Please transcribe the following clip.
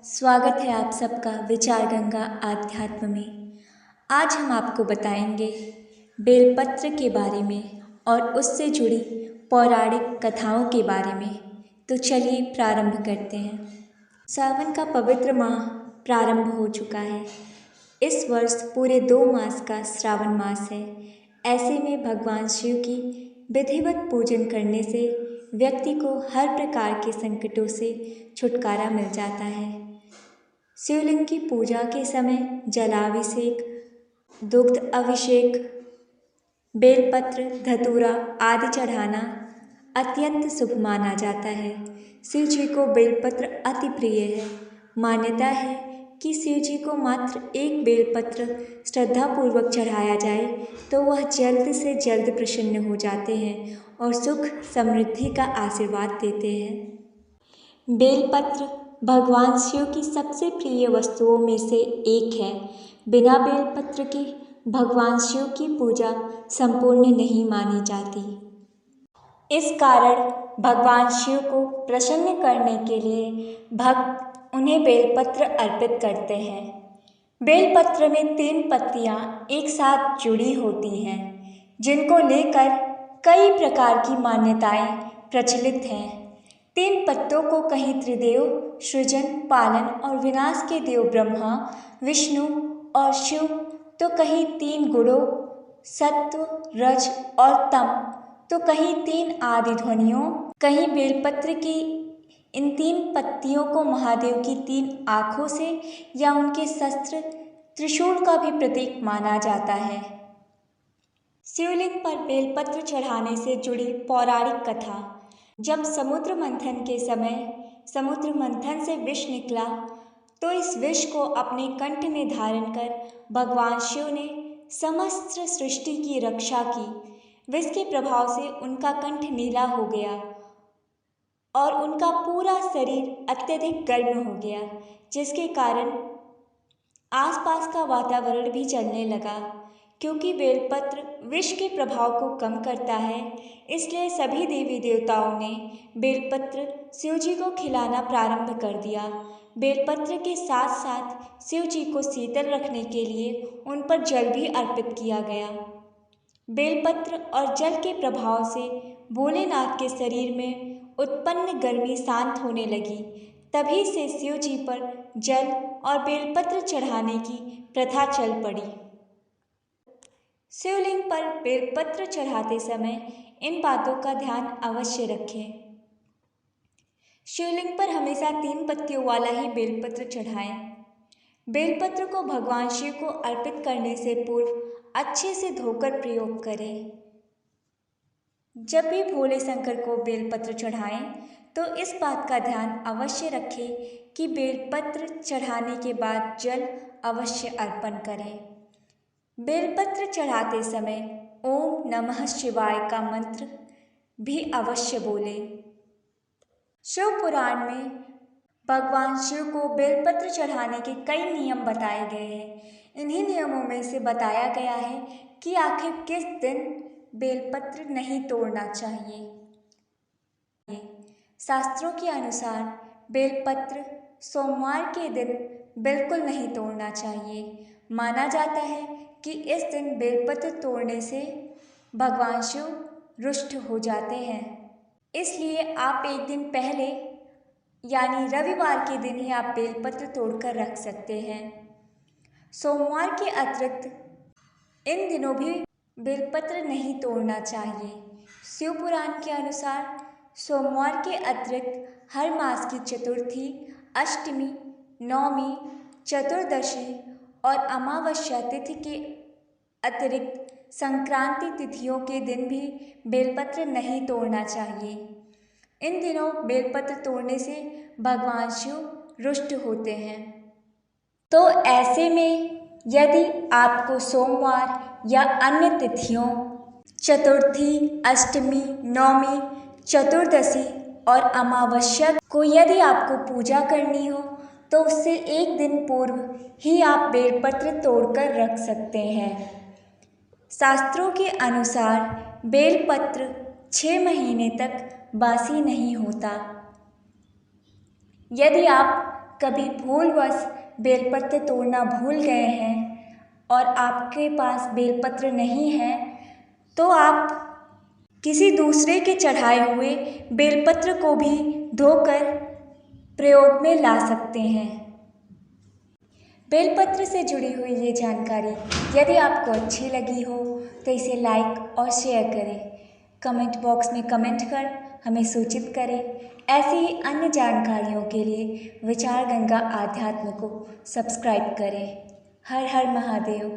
स्वागत है आप सबका विचार गंगा आध्यात्म में। आज हम आपको बताएंगे बेलपत्र के बारे में और उससे जुड़ी पौराणिक कथाओं के बारे में। तो चलिए प्रारंभ करते हैं। सावन का पवित्र माह प्रारंभ हो चुका है। इस वर्ष पूरे 2 मास का श्रावण मास है। ऐसे में भगवान शिव की विधिवत पूजन करने से व्यक्ति को हर प्रकार के संकटों से छुटकारा मिल जाता है। शिवलिंग की पूजा के समय जलाभिषेक, दुग्ध अभिषेक, बेलपत्र, धतूरा आदि चढ़ाना अत्यंत शुभ माना जाता है। शिव जी को बेलपत्र अति प्रिय है। मान्यता है कि शिव जी को मात्र एक बेलपत्र श्रद्धापूर्वक चढ़ाया जाए तो वह जल्द से जल्द प्रसन्न हो जाते हैं और सुख समृद्धि का आशीर्वाद देते हैं। बेलपत्र भगवान शिव की सबसे प्रिय वस्तुओं में से एक है। बिना बेलपत्र के भगवान शिव की पूजा संपूर्ण नहीं मानी जाती। इस कारण भगवान शिव को प्रसन्न करने के लिए भक्त उन्हें बेलपत्र अर्पित करते हैं। बेलपत्र में 3 पत्तियां एक साथ जुड़ी होती हैं, जिनको लेकर कई प्रकार की मान्यताएं प्रचलित हैं। 3 पत्तों को कहीं त्रिदेव सृजन, पालन और विनाश के देव ब्रह्मा, विष्णु और शिव, तो कहीं 3 गुणों सत्व, रज और तम, तो कहीं 3 आदि ध्वनियों, कहीं बेलपत्र की इन 3 पत्तियों को महादेव की 3 आँखों से या उनके शस्त्र त्रिशूल का भी प्रतीक माना जाता है। शिवलिंग पर बेलपत्र चढ़ाने से जुड़ी पौराणिक कथा। जब समुद्र मंथन के समय समुद्र मंथन से विष निकला तो इस विष को अपने कंठ में धारण कर भगवान शिव ने समस्त सृष्टि की रक्षा की। विष के प्रभाव से उनका कंठ नीला हो गया और उनका पूरा शरीर अत्यधिक गर्म हो गया, जिसके कारण आसपास का वातावरण भी जलने लगा। क्योंकि बेलपत्र विष के प्रभाव को कम करता है, इसलिए सभी देवी देवताओं ने बेलपत्र शिव जी को खिलाना प्रारंभ कर दिया। बेलपत्र के साथ साथ शिव जी को शीतल रखने के लिए उन पर जल भी अर्पित किया गया। बेलपत्र और जल के प्रभाव से भोलेनाथ के शरीर में उत्पन्न गर्मी शांत होने लगी। तभी से शिव जी पर जल और बेलपत्र चढ़ाने की प्रथा चल पड़ी। शिवलिंग पर बेलपत्र चढ़ाते समय इन बातों का ध्यान अवश्य रखें। शिवलिंग पर हमेशा 3 पत्तियों वाला ही बेलपत्र चढ़ाएं। बेलपत्र को भगवान शिव को अर्पित करने से पूर्व अच्छे से धोकर प्रयोग करें। जब भी भोले शंकर को बेलपत्र चढ़ाएं तो इस बात का ध्यान अवश्य रखें कि बेलपत्र चढ़ाने के बाद जल अवश्य अर्पण करें। बेलपत्र चढ़ाते समय ओम नमः शिवाय का मंत्र भी अवश्य बोलें। शिव पुराण में भगवान शिव को बेलपत्र चढ़ाने के कई नियम बताए गए हैं। इन्हीं नियमों में से बताया गया है कि आखिर किस दिन बेलपत्र नहीं तोड़ना चाहिए। शास्त्रों के अनुसार बेलपत्र सोमवार के दिन बिल्कुल नहीं तोड़ना चाहिए। माना जाता है कि इस दिन बेलपत्र तोड़ने से भगवान शिव रुष्ट हो जाते हैं। इसलिए आप एक दिन पहले यानी रविवार के दिन ही आप बेलपत्र तोड़कर रख सकते हैं। सोमवार के अतिरिक्त इन दिनों भी बेलपत्र नहीं तोड़ना चाहिए। शिव पुराण के अनुसार सोमवार के अतिरिक्त हर मास की चतुर्थी, अष्टमी, नवमी, चतुर्दशी और अमावस्या तिथि के अतिरिक्त संक्रांति तिथियों के दिन भी बेलपत्र नहीं तोड़ना चाहिए। इन दिनों बेलपत्र तोड़ने से भगवान शिव रुष्ट होते हैं। तो ऐसे में यदि आपको सोमवार या अन्य तिथियों चतुर्थी, अष्टमी, नवमी, चतुर्दशी और अमावस्या को यदि आपको पूजा करनी हो तो उससे एक दिन पूर्व ही आप बेलपत्र तोड़कर रख सकते हैं। शास्त्रों के अनुसार बेलपत्र 6 महीने तक बासी नहीं होता। यदि आप कभी भूलवश बेलपत्र तोड़ना भूल गए हैं और आपके पास बेलपत्र नहीं है, तो आप किसी दूसरे के चढ़ाए हुए बेलपत्र को भी धोकर प्रयोग में ला सकते हैं। बेलपत्र से जुड़ी हुई ये जानकारी यदि आपको अच्छी लगी हो तो इसे लाइक और शेयर करें। कमेंट बॉक्स में कमेंट कर हमें सूचित करें। ऐसी ही अन्य जानकारियों के लिए विचार गंगा आध्यात्म को सब्सक्राइब करें। हर हर महादेव।